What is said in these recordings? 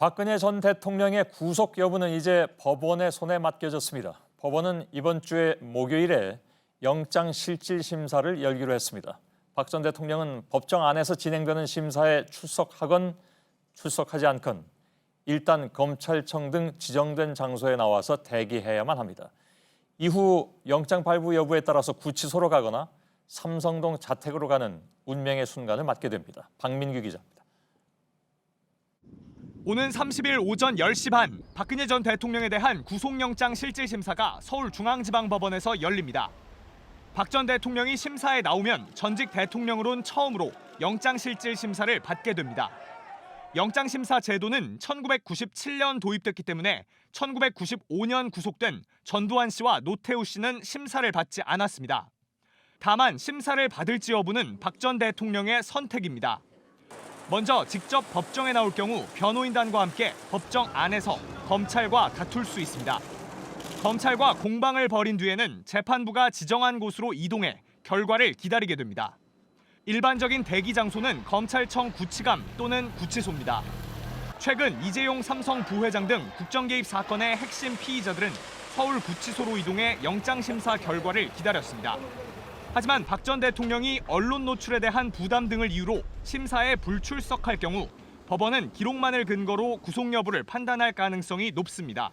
박근혜 전 대통령의 구속 여부는 이제 법원의 손에 맡겨졌습니다. 법원은 이번 주에 목요일에 영장실질심사를 열기로 했습니다. 박 전 대통령은 법정 안에서 진행되는 심사에 출석하건 출석하지 않건 일단 검찰청 등 지정된 장소에 나와서 대기해야만 합니다. 이후 영장 발부 여부에 따라서 구치소로 가거나 삼성동 자택으로 가는 운명의 순간을 맞게 됩니다. 박민규 기자입니다. 오는 30일 오전 10시 반 박근혜 전 대통령에 대한 구속영장 실질심사가 서울중앙지방법원에서 열립니다. 박 전 대통령이 심사에 나오면 전직 대통령으론 처음으로 영장실질심사를 받게 됩니다. 영장심사 제도는 1997년 도입됐기 때문에 1995년 구속된 전두환 씨와 노태우 씨는 심사를 받지 않았습니다. 다만 심사를 받을지 여부는 박 전 대통령의 선택입니다. 먼저 직접 법정에 나올 경우 변호인단과 함께 법정 안에서 검찰과 다툴 수 있습니다. 검찰과 공방을 벌인 뒤에는 재판부가 지정한 곳으로 이동해 결과를 기다리게 됩니다. 일반적인 대기 장소는 검찰청 구치감 또는 구치소입니다. 최근 이재용 삼성 부회장 등 국정 개입 사건의 핵심 피의자들은 서울 구치소로 이동해 영장심사 결과를 기다렸습니다. 하지만 박 전 대통령이 언론 노출에 대한 부담 등을 이유로 심사에 불출석할 경우 법원은 기록만을 근거로 구속 여부를 판단할 가능성이 높습니다.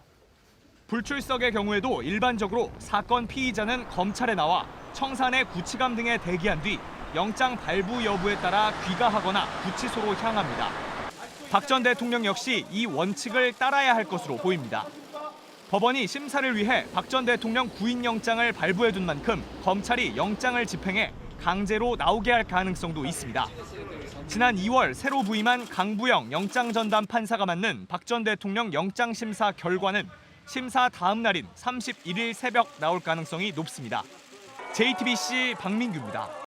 불출석의 경우에도 일반적으로 사건 피의자는 검찰에 나와 청산의 구치감 등에 대기한 뒤 영장 발부 여부에 따라 귀가하거나 구치소로 향합니다. 박 전 대통령 역시 이 원칙을 따라야 할 것으로 보입니다. 법원이 심사를 위해 박 전 대통령 구인영장을 발부해둔 만큼 검찰이 영장을 집행해 강제로 나오게 할 가능성도 있습니다. 지난 2월 새로 부임한 강부영 영장전담 판사가 맡는 박 전 대통령 영장심사 결과는 심사 다음 날인 31일 새벽 나올 가능성이 높습니다. JTBC 박민규입니다.